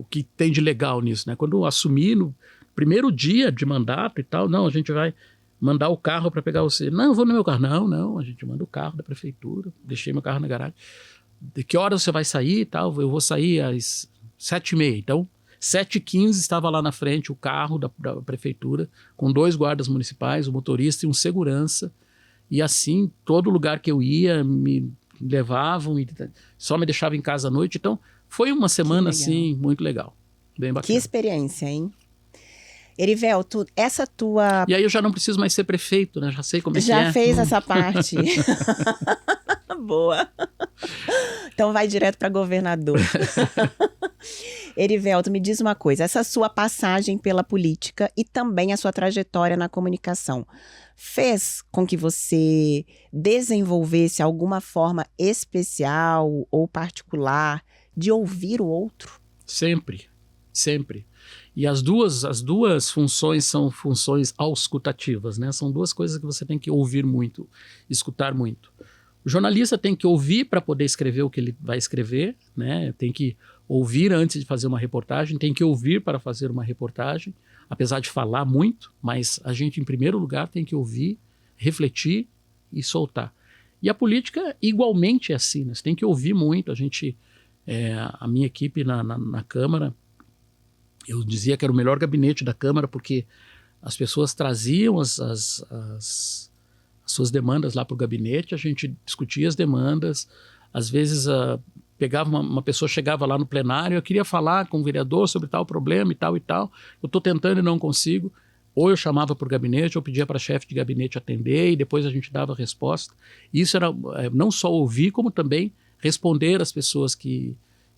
[SPEAKER 2] que tem de legal nisso, né, quando eu assumi no primeiro dia de mandato e tal, não, a gente vai mandar o carro para pegar você. Não, eu vou no meu carro. Não, a gente manda o carro da prefeitura, deixei meu carro na garagem. De que horas você vai sair e tal? Eu vou sair às 7h30, então 7h15 estava lá na frente o carro da prefeitura, com 2 guardas municipais, o motorista e um segurança, e assim, todo lugar que eu ia, me levavam, e só me deixavam em casa à noite. Então, foi uma semana, assim, muito legal, bem bacana.
[SPEAKER 1] Que experiência, hein? Erivelto, essa tua...
[SPEAKER 2] E aí eu já não preciso mais ser prefeito, né? Já sei como é que é.
[SPEAKER 1] Já fez essa parte. Boa. Então vai direto para governador. Erivelto, me diz uma coisa, essa sua passagem pela política e também a sua trajetória na comunicação fez com que você desenvolvesse alguma forma especial ou particular de ouvir o outro?
[SPEAKER 2] Sempre, sempre. E as duas funções são funções auscultativas, né? São duas coisas que você tem que ouvir muito, escutar muito. O jornalista tem que ouvir para poder escrever o que ele vai escrever, né? Tem que ouvir antes de fazer uma reportagem, tem que ouvir para fazer uma reportagem, apesar de falar muito, mas a gente, em primeiro lugar, tem que ouvir, refletir e soltar. E a política, igualmente, é assim, né? Você tem que ouvir muito. A minha equipe na Câmara, eu dizia que era o melhor gabinete da Câmara, porque as pessoas traziam as suas demandas lá para o gabinete, a gente discutia as demandas, às vezes pegava uma pessoa, chegava lá no plenário, eu queria falar com o vereador sobre tal problema e tal, eu estou tentando e não consigo, ou eu chamava para o gabinete, ou pedia para a chefe de gabinete atender, e depois a gente dava a resposta. Isso era não só ouvir, como também responder às pessoas que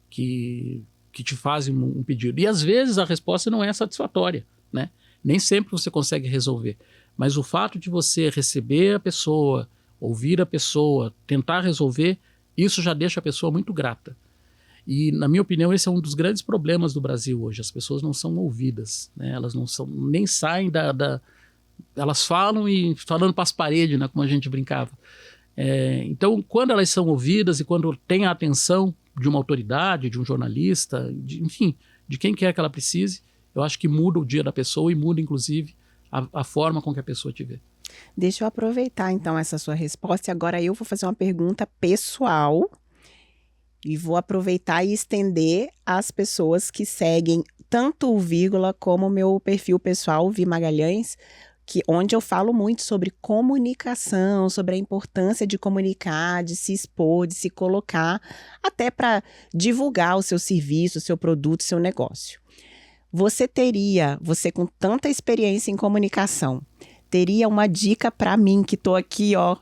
[SPEAKER 2] te fazem um pedido. E às vezes a resposta não é satisfatória, né? Nem sempre você consegue resolver. Mas o fato de você receber a pessoa, ouvir a pessoa, tentar resolver, isso já deixa a pessoa muito grata. E, na minha opinião, esse é um dos grandes problemas do Brasil hoje. As pessoas não são ouvidas, né? Elas não são, nem saem elas falam e falando para as paredes, né? Como a gente brincava. Então, quando elas são ouvidas e quando tem a atenção de uma autoridade, de um jornalista, enfim, de quem quer que ela precise, eu acho que muda o dia da pessoa e muda, inclusive, a forma com que a pessoa te vê.
[SPEAKER 1] Deixa eu aproveitar, então, essa sua resposta. E agora eu vou fazer uma pergunta pessoal e vou aproveitar e estender às pessoas que seguem tanto o Vírgula como o meu perfil pessoal, Vi Magalhães, onde eu falo muito sobre comunicação, sobre a importância de comunicar, de se expor, de se colocar, até para divulgar o seu serviço, o seu produto, o seu negócio. Você com tanta experiência em comunicação, teria uma dica para mim, que estou aqui, ó,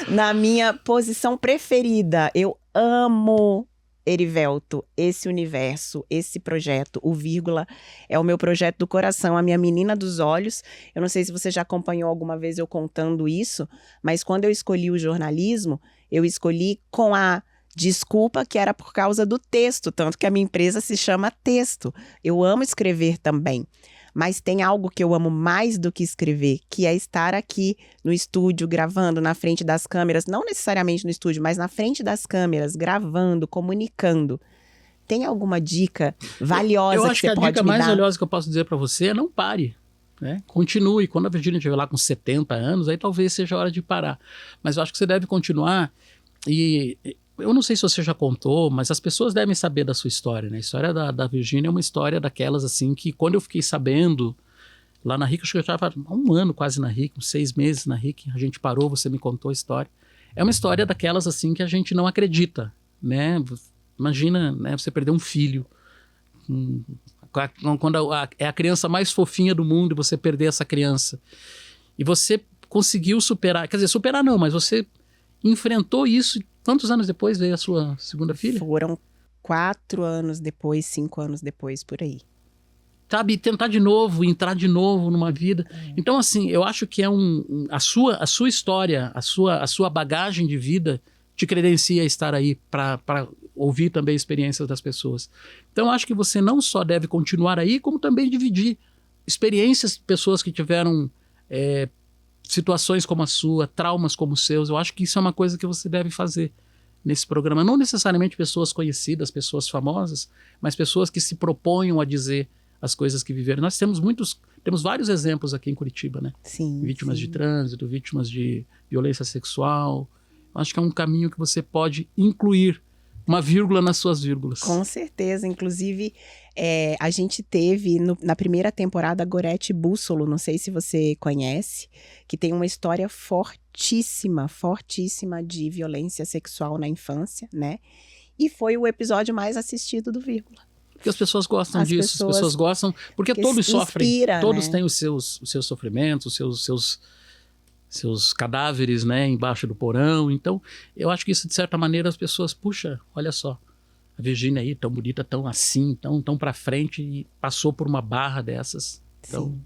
[SPEAKER 1] na minha posição preferida. Eu amo, Erivelto, esse universo, esse projeto, o Vírgula, é o meu projeto do coração, a minha menina dos olhos. Eu não sei se você já acompanhou alguma vez eu contando isso, mas quando eu escolhi o jornalismo, eu escolhi com a desculpa que era por causa do texto, tanto que a minha empresa se chama Texto. Eu amo escrever também, mas tem algo que eu amo mais do que escrever, que é estar aqui no estúdio, gravando na frente das câmeras, não necessariamente no estúdio, mas na frente das câmeras, gravando, comunicando. Tem alguma dica valiosa que você pode me dar? Eu acho que a dica mais
[SPEAKER 2] valiosa que eu posso dizer para você é não pare, né? Continue. Quando a Virgínia estiver lá com 70 anos, aí talvez seja a hora de parar. Mas eu acho que você deve continuar. E eu não sei se você já contou, mas as pessoas devem saber da sua história, né? A história da Virgínia é uma história daquelas assim que quando eu fiquei sabendo lá na RIC, acho que eu já estava há um ano quase na RIC, uns 6 meses na RIC, a gente parou, você me contou a história. É uma história daquelas assim que a gente não acredita, né? Imagina, né, você perder um filho, quando é a criança mais fofinha do mundo e você perder essa criança. E você conseguiu superar, quer dizer, superar não, mas você enfrentou isso. Quantos anos depois veio a sua segunda filha?
[SPEAKER 1] Foram 4 anos depois, 5 anos depois, por aí.
[SPEAKER 2] Sabe, tentar de novo, entrar de novo numa vida. Então, assim, eu acho que a sua história, a sua bagagem de vida te credencia a estar aí para ouvir também experiências das pessoas. Então, eu acho que você não só deve continuar aí, como também dividir experiências de pessoas que tiveram situações como a sua, traumas como os seus. Eu acho que isso é uma coisa que você deve fazer nesse programa. Não necessariamente pessoas conhecidas, pessoas famosas, mas pessoas que se proponham a dizer as coisas que viveram. Nós temos vários exemplos aqui em Curitiba, né?
[SPEAKER 1] Sim.
[SPEAKER 2] Vítimas de trânsito, vítimas de violência sexual. Eu acho que é um caminho que você pode incluir uma vírgula nas suas vírgulas.
[SPEAKER 1] Com certeza. Inclusive, a gente teve na primeira temporada a Gorete Bússolo, não sei se você conhece, que tem uma história fortíssima de violência sexual na infância, né? E foi o episódio mais assistido do Vírgula.
[SPEAKER 2] Porque as pessoas gostam disso, as pessoas gostam, porque todos sofrem, todos têm os seus sofrimentos, os seus cadáveres, né, embaixo do porão. Então, eu acho que isso, de certa maneira, as pessoas, puxa, olha só, a Virgínia aí, tão bonita, tão assim, tão para frente, e passou por uma barra dessas. Então,
[SPEAKER 1] Sim.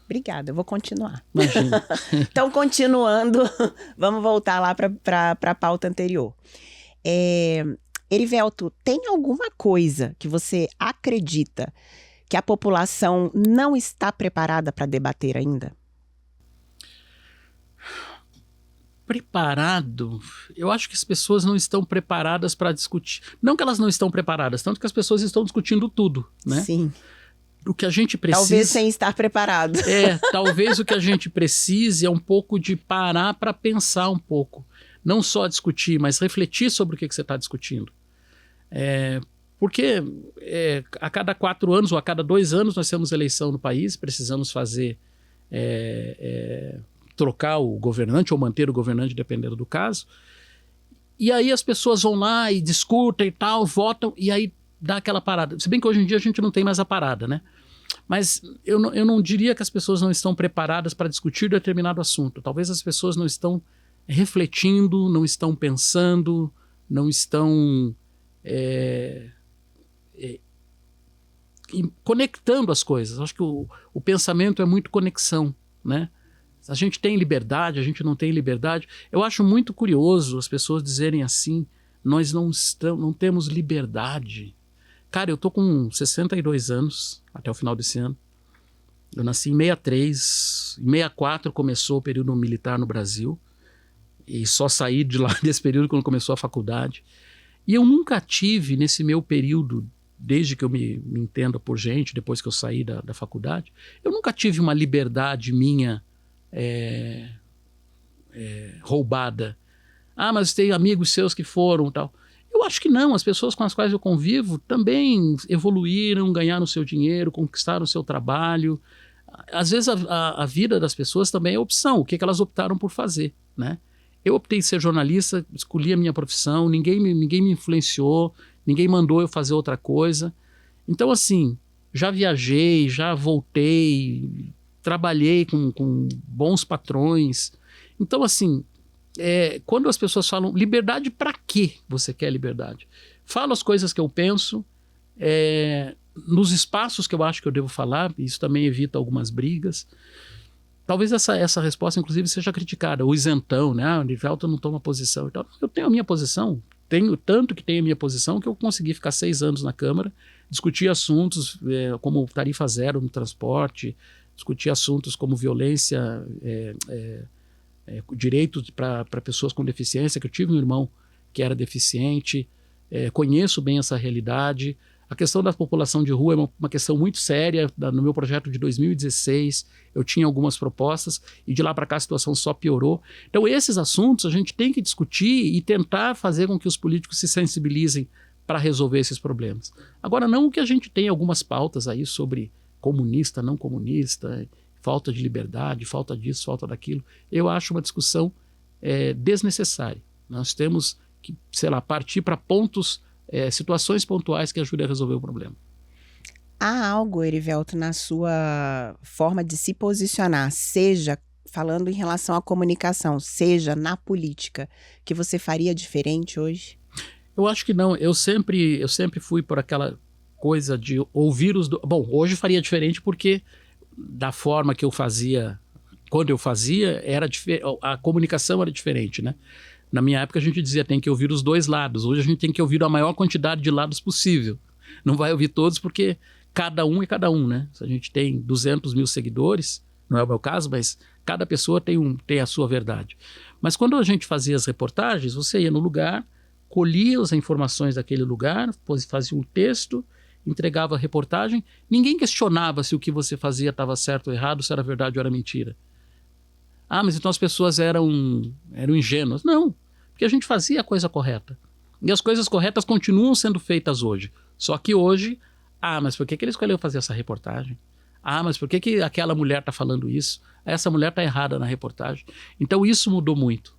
[SPEAKER 1] Obrigada, eu vou continuar.
[SPEAKER 2] imagina.
[SPEAKER 1] Então, continuando, vamos voltar lá para a pauta anterior. Erivelto, tem alguma coisa que você acredita que a população não está preparada para debater ainda?
[SPEAKER 2] Preparado? Eu acho que as pessoas não estão preparadas para discutir. Não que elas não estão preparadas, tanto que as pessoas estão discutindo tudo, né?
[SPEAKER 1] Sim.
[SPEAKER 2] O que a gente precisa...
[SPEAKER 1] Talvez sem estar preparado.
[SPEAKER 2] Talvez o que a gente precise é um pouco de parar para pensar um pouco. Não só discutir, mas refletir sobre o que você está discutindo. Porque a cada 4 anos ou a cada 2 anos nós temos eleição no país, precisamos fazer... trocar o governante ou manter o governante, dependendo do caso. E aí as pessoas vão lá e discutem e tal, votam, e aí dá aquela parada. Se bem que hoje em dia a gente não tem mais a parada, né? Mas eu não diria que as pessoas não estão preparadas para discutir determinado assunto. Talvez as pessoas não estão refletindo, não estão pensando, não estão conectando as coisas. Acho que o pensamento é muito conexão, né? A gente tem liberdade, a gente não tem liberdade. Eu acho muito curioso as pessoas dizerem assim, nós não temos liberdade. Cara, eu tô com 62 anos, até o final desse ano. Eu nasci em 63, em 64 começou o período militar no Brasil, e só saí de lá desse período quando começou a faculdade. E eu nunca tive, nesse meu período, desde que eu me entendo por gente, depois que eu saí da faculdade, eu nunca tive uma liberdade minha roubada. Ah, mas tem amigos seus que foram tal. Eu acho que não, as pessoas com as quais eu convivo também evoluíram, ganharam o seu dinheiro, conquistaram o seu trabalho. Às vezes a vida das pessoas também é opção, o que elas optaram por fazer, né? Eu optei em ser jornalista, escolhi a minha profissão, ninguém me influenciou, ninguém mandou eu fazer outra coisa. Então, assim, já viajei, já voltei, trabalhei com bons patrões. Então, assim, quando as pessoas falam liberdade, para que você quer liberdade? Falo as coisas que eu penso, nos espaços que eu acho que eu devo falar, isso também evita algumas brigas. Talvez essa resposta, inclusive, seja criticada. O isentão, né? O Erivelto não toma posição. Então, eu tenho a minha posição, tanto que tenho a minha posição que eu consegui ficar 6 anos na Câmara, discutir assuntos como tarifa zero no transporte, discutir assuntos como violência, direitos para pessoas com deficiência, que eu tive um irmão que era deficiente, conheço bem essa realidade. A questão da população de rua é uma questão muito séria. No meu projeto de 2016, eu tinha algumas propostas e de lá para cá a situação só piorou. Então esses assuntos a gente tem que discutir e tentar fazer com que os políticos se sensibilizem para resolver esses problemas. Agora, não que a gente tenha algumas pautas aí sobre comunista, não comunista, falta de liberdade, falta disso, falta daquilo. Eu acho uma discussão desnecessária. Nós temos que, sei lá, partir para pontos, situações pontuais que ajudem a resolver o problema.
[SPEAKER 1] Há algo, Erivelto, na sua forma de se posicionar, seja falando em relação à comunicação, seja na política, que você faria diferente hoje?
[SPEAKER 2] Eu acho que não. Eu sempre fui por aquela coisa de ouvir os... Bom, hoje faria diferente porque da forma que eu fazia, quando eu fazia, a comunicação era diferente, né? Na minha época a gente dizia tem que ouvir os dois lados. Hoje a gente tem que ouvir a maior quantidade de lados possível. Não vai ouvir todos porque cada um é cada um, né? Se a gente tem 200 mil seguidores, não é o meu caso, mas cada pessoa tem a sua verdade. Mas quando a gente fazia as reportagens, você ia no lugar, colhia as informações daquele lugar, fazia um texto, entregava a reportagem, ninguém questionava se o que você fazia estava certo ou errado, se era verdade ou era mentira. Ah, mas então as pessoas eram ingênuas. Não, porque a gente fazia a coisa correta. E as coisas corretas continuam sendo feitas hoje. Só que hoje, mas por que ele escolheu fazer essa reportagem? Mas por que aquela mulher está falando isso? Essa mulher está errada na reportagem. Então isso mudou muito.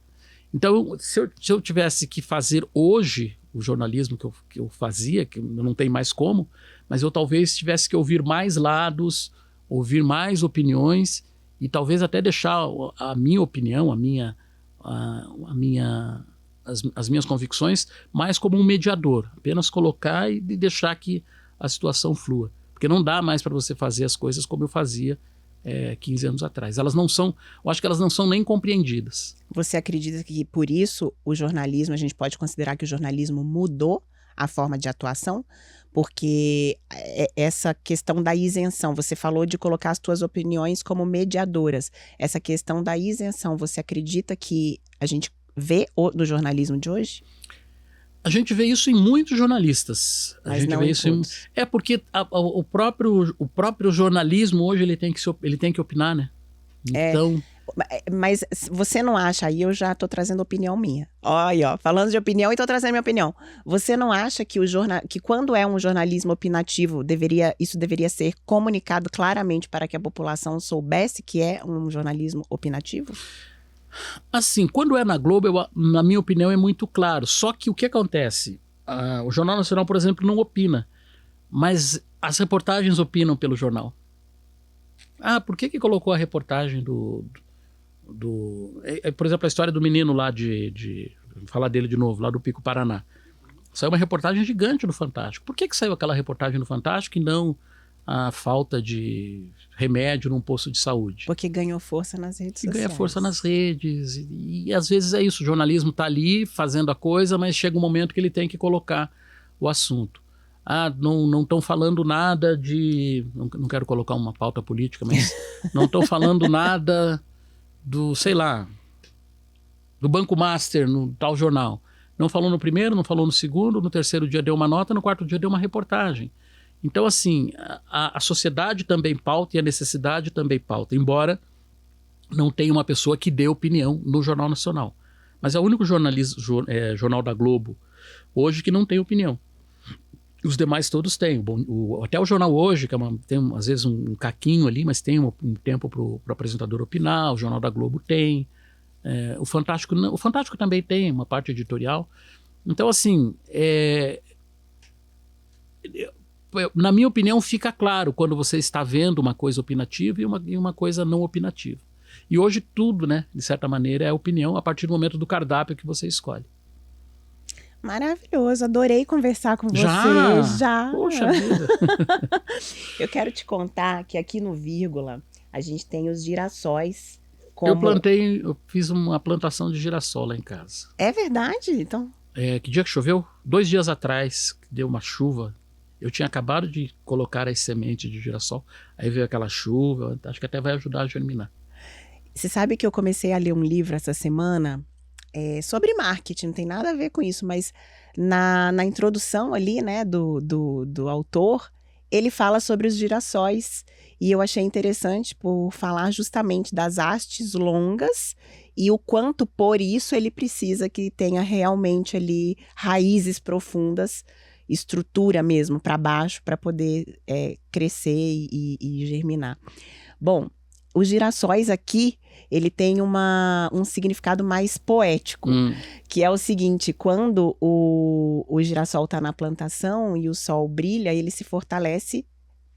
[SPEAKER 2] Então, se eu tivesse que fazer hoje o jornalismo que eu fazia, que eu não tenho mais como, mas eu talvez tivesse que ouvir mais lados, ouvir mais opiniões e talvez até deixar a minha opinião, as minhas convicções mais como um mediador, apenas colocar e deixar que a situação flua, porque não dá mais para você fazer as coisas como eu fazia 15 anos atrás. Elas não são, eu acho que elas não são nem compreendidas.
[SPEAKER 1] Você acredita que por isso o jornalismo, a gente pode considerar que o jornalismo mudou a forma de atuação? Porque essa questão da isenção, você falou de colocar as suas opiniões como mediadoras. Essa questão da isenção, você acredita que a gente vê no jornalismo de hoje?
[SPEAKER 2] A gente vê isso em muitos jornalistas.
[SPEAKER 1] Mas não em todos.
[SPEAKER 2] Porque o próprio jornalismo hoje ele tem que opinar, né? Então...
[SPEAKER 1] Mas você não acha, aí eu já estou trazendo opinião minha. Olha, ó, falando de opinião e estou trazendo minha opinião. Você não acha que que quando é um jornalismo opinativo, isso deveria ser comunicado claramente para que a população soubesse que é um jornalismo opinativo?
[SPEAKER 2] Assim, quando é na Globo, na minha opinião, é muito claro. Só que o que acontece? O Jornal Nacional, por exemplo, não opina, mas as reportagens opinam pelo jornal. Por que colocou a reportagem por exemplo, a história do menino lá vou falar dele de novo, lá do Pico Paraná. Saiu uma reportagem gigante no Fantástico. Por que saiu aquela reportagem no Fantástico e não a falta de remédio num posto de saúde?
[SPEAKER 1] Porque ganhou força nas redes sociais.
[SPEAKER 2] Ganha força nas redes. E às vezes é isso, o jornalismo está ali fazendo a coisa, mas chega um momento que ele tem que colocar o assunto. Não estão falando nada de... Não quero colocar uma pauta política, mas não estão falando nada do, sei lá, do Banco Master no tal jornal. Não falou no primeiro, não falou no segundo, no terceiro dia deu uma nota, no quarto dia deu uma reportagem. Então, assim, a sociedade também pauta e a necessidade também pauta, embora não tenha uma pessoa que dê opinião no Jornal Nacional. Mas é o único jornal da Globo hoje que não tem opinião. Os demais todos têm. Até o Jornal Hoje, que tem às vezes um caquinho ali, mas tem um tempo para o apresentador opinar, o Jornal da Globo tem. O Fantástico também tem uma parte editorial. Então, assim, na minha opinião, fica claro quando você está vendo uma coisa opinativa e uma coisa não opinativa. E hoje tudo, né, de certa maneira, é opinião a partir do momento do cardápio que você escolhe.
[SPEAKER 1] Maravilhoso, adorei conversar com você. Já.
[SPEAKER 2] Poxa vida.
[SPEAKER 1] Eu quero te contar que aqui no Vírgula a gente tem os girassóis.
[SPEAKER 2] Eu fiz uma plantação de girassol lá em casa.
[SPEAKER 1] É verdade? Então...
[SPEAKER 2] Que dia que choveu? 2 dias atrás, deu uma chuva. Eu tinha acabado de colocar as sementes de girassol. Aí veio aquela chuva, acho que até vai ajudar a germinar.
[SPEAKER 1] Você sabe que eu comecei a ler um livro essa semana sobre marketing, não tem nada a ver com isso, mas na introdução ali, né, do autor, ele fala sobre os girassóis e eu achei interessante por falar justamente das hastes longas e o quanto por isso ele precisa que tenha realmente ali raízes profundas, estrutura mesmo para baixo para poder crescer e germinar. Bom, os girassóis aqui, ele tem um significado mais poético, que é o seguinte: quando o girassol está na plantação e o sol brilha, ele se fortalece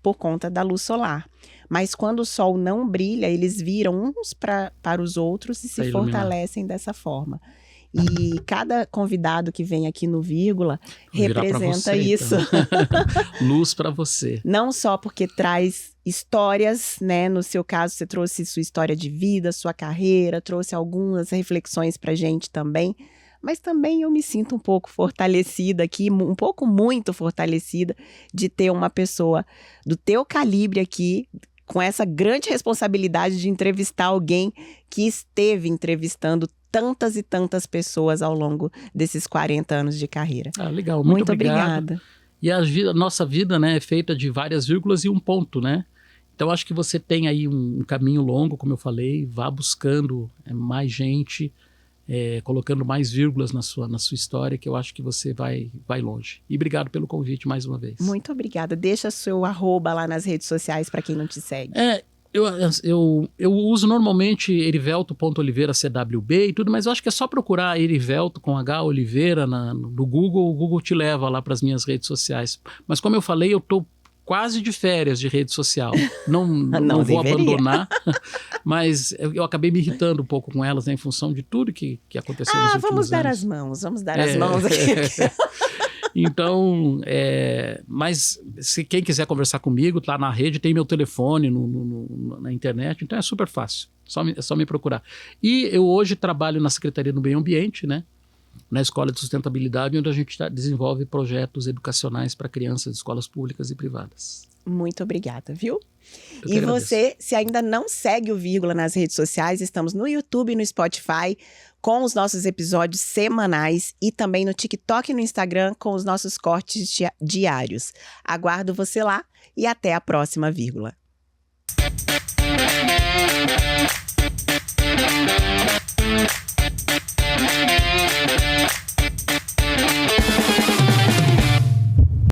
[SPEAKER 1] por conta da luz solar. Mas quando o sol não brilha, eles viram uns para os outros e se fortalecem dessa forma. E cada convidado que vem aqui no Vírgula representa isso.
[SPEAKER 2] Então. Luz para você.
[SPEAKER 1] Não só porque traz histórias, né? No seu caso, você trouxe sua história de vida, sua carreira, trouxe algumas reflexões pra gente também. Mas também eu me sinto um pouco fortalecida aqui, um pouco muito fortalecida de ter uma pessoa do teu calibre aqui, com essa grande responsabilidade de entrevistar alguém que esteve entrevistando tantas e tantas pessoas ao longo desses 40 anos de carreira.
[SPEAKER 2] Legal, muito obrigada. E a nossa vida, né, é feita de várias vírgulas e um ponto, né? Então acho que você tem aí um caminho longo, como eu falei, vá buscando mais gente, colocando mais vírgulas na sua história, que eu acho que você vai longe. E obrigado pelo convite mais uma vez.
[SPEAKER 1] Muito obrigada. Deixa seu @ lá nas redes sociais para quem não te segue.
[SPEAKER 2] Eu uso normalmente erivelto.oliveira CWB e tudo, mas eu acho que é só procurar Erivelto com H Oliveira no Google, o Google te leva lá para as minhas redes sociais. Mas como eu falei, eu estou quase de férias de rede social. Não vou
[SPEAKER 1] deveria.
[SPEAKER 2] abandonar, mas eu acabei me irritando um pouco com elas, né, em função de tudo que aconteceu nos últimos
[SPEAKER 1] vamos dar
[SPEAKER 2] anos.
[SPEAKER 1] as mãos, vamos dar as mãos aqui.
[SPEAKER 2] Então, mas se quem quiser conversar comigo, lá na rede, tem meu telefone na internet, então é super fácil, é só me procurar. E eu hoje trabalho na Secretaria do Meio Ambiente, né, na Escola de Sustentabilidade, onde a gente desenvolve projetos educacionais para crianças de escolas públicas e privadas.
[SPEAKER 1] Muito obrigada, viu?
[SPEAKER 2] Eu que
[SPEAKER 1] E
[SPEAKER 2] agradeço.
[SPEAKER 1] você, se ainda não segue o Vírgula nas redes sociais, estamos no YouTube e no Spotify com os nossos episódios semanais e também no TikTok e no Instagram com os nossos cortes diários. Aguardo você lá e até a próxima Vírgula.